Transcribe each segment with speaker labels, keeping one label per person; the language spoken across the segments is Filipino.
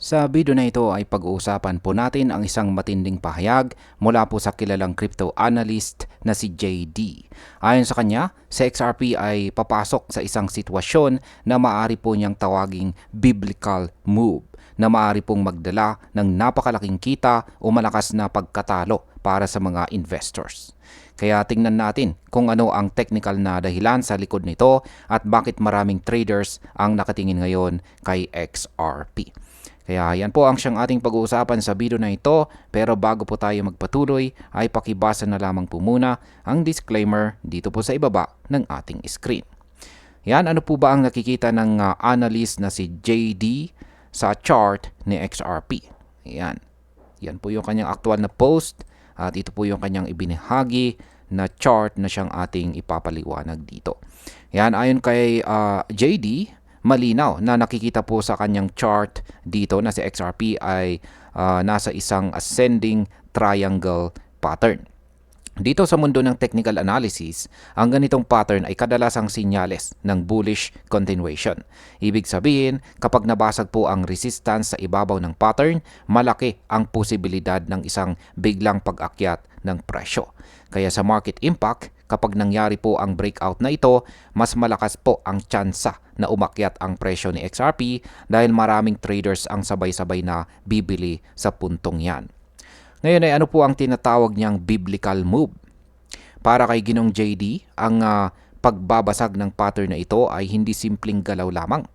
Speaker 1: Sa video na ito ay pag-uusapan po natin ang isang matinding pahayag mula po sa kilalang crypto analyst na si JD. Ayon sa kanya, si XRP ay papasok sa isang sitwasyon na maaari po niyang tawaging biblical move, na maaari pong magdala ng napakalaking kita o malakas na pagkatalo para sa mga investors. Kaya tingnan natin kung ano ang technical na dahilan sa likod nito at bakit maraming traders ang nakatingin ngayon kay XRP. Kaya yan po ang siyang ating pag-uusapan sa video na ito, pero bago po tayo magpatuloy ay pakibasa na lamang po muna ang disclaimer dito po sa ibaba ng ating screen. Yan, ano po ba ang nakikita ng analyst na si JD sa chart ni XRP? Yan. Yan po yung kanyang aktual na post at ito po yung kanyang ibinahagi na chart na siyang ating ipapaliwanag dito. Yan, ayon kay JD, malinaw na nakikita po sa kanyang chart dito na si XRP ay nasa isang ascending triangle pattern. Dito sa mundo ng technical analysis, ang ganitong pattern ay kadalasang sinyales ng bullish continuation. Ibig sabihin, kapag nabasag po ang resistance sa ibabaw ng pattern, malaki ang posibilidad ng isang biglang pag-akyat ng presyo. Kaya sa market impact, kapag nangyari po ang breakout na ito, mas malakas po ang tsansa na umakyat ang presyo ni XRP dahil maraming traders ang sabay-sabay na bibili sa puntong yan. Ngayon ay ano po ang tinatawag niyang biblical move? Para kay Ginong JD, ang pagbabasag ng pattern na ito ay hindi simpleng galaw lamang.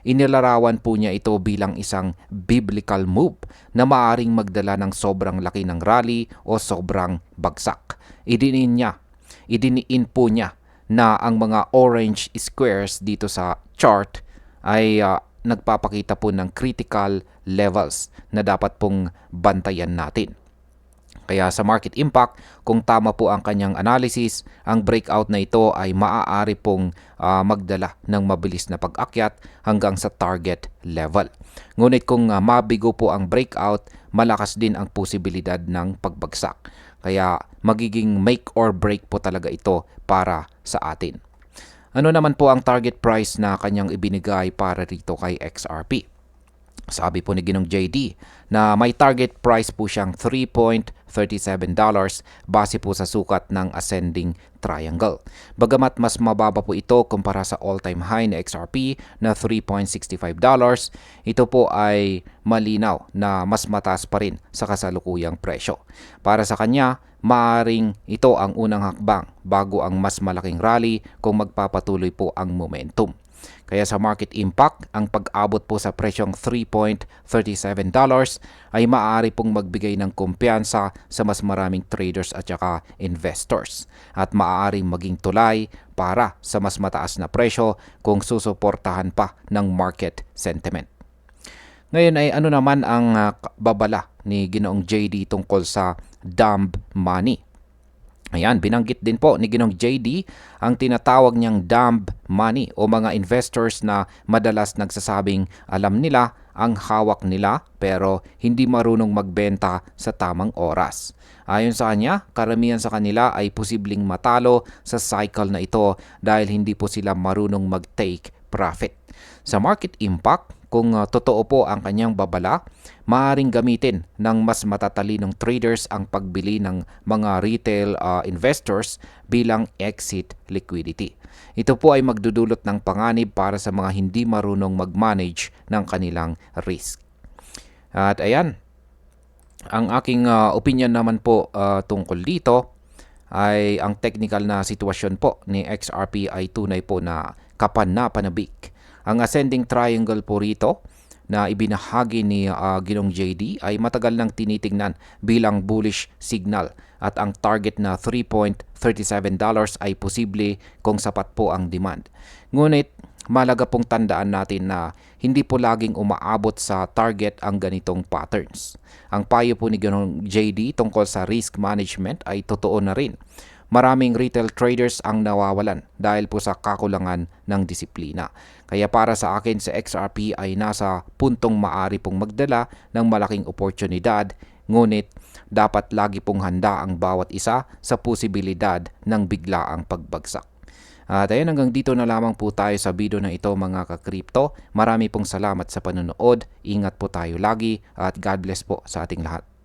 Speaker 1: Inilarawan po niya ito bilang isang biblical move na maaring magdala ng sobrang laki ng rally o sobrang bagsak. Idiniin po niya na ang mga orange squares dito sa chart ay nagpapakita po ng critical levels na dapat pong bantayan natin. Kaya sa market impact, kung tama po ang kanyang analysis, ang breakout na ito ay maaari pong magdala ng mabilis na pag-akyat hanggang sa target level. Ngunit kung mabigo po ang breakout, malakas din ang posibilidad ng pagbagsak. Kaya magiging make or break po talaga ito para sa atin. Ano naman po ang target price na kanyang ibinigay para rito kay XRP? Sabi po ni Ginong JD na may target price po siyang $3.37 base po sa sukat ng ascending triangle. Bagamat mas mababa po ito kumpara sa all-time high na XRP na $3.65, ito po ay malinaw na mas mataas pa rin sa kasalukuyang presyo. Para sa kanya, maaring ito ang unang hakbang bago ang mas malaking rally kung magpapatuloy po ang momentum. Kaya sa market impact, ang pag-abot po sa presyong $3.37 ay maaari pong magbigay ng kumpiyansa sa mas maraming traders at saka investors at maaaring maging tulay para sa mas mataas na presyo kung susuportahan pa ng market sentiment. Ngayon ay ano naman ang babala ni Ginoong JD tungkol sa dumb money? Ayan, binanggit din po ni Ginong JD ang tinatawag niyang dumb money o mga investors na madalas nagsasabing alam nila ang hawak nila pero hindi marunong magbenta sa tamang oras. Ayon sa kanya, karamihan sa kanila ay posibleng matalo sa cycle na ito dahil hindi po sila marunong mag-take profit. Sa market impact, kung totoo po ang kanyang babala, maaaring gamitin ng mas matatalinong traders ang pagbili ng mga retail investors bilang exit liquidity. Ito po ay magdudulot ng panganib para sa mga hindi marunong mag-manage ng kanilang risk. At ayan, ang aking opinion naman po tungkol dito ay ang technical na sitwasyon po ni XRP ay tunay po na kapan-panabik. Ang ascending triangle po rito na ibinahagi ni Ginong JD ay matagal nang tinitingnan bilang bullish signal at ang target na $3.37 ay posible kung sapat po ang demand. Ngunit malaga pong tandaan natin na hindi po laging umaabot sa target ang ganitong patterns. Ang payo po ni Ginong JD tungkol sa risk management ay totoo na rin. Maraming retail traders ang nawawalan dahil po sa kakulangan ng disiplina. Kaya para sa akin sa XRP ay nasa puntong maari pong magdala ng malaking oportunidad, ngunit dapat lagi pong handa ang bawat isa sa posibilidad ng biglaang pagbagsak. At ayun, hanggang dito na lamang po tayo sa video na ito mga ka-crypto. Marami pong salamat sa panonood. Ingat po tayo lagi at God bless po sa ating lahat.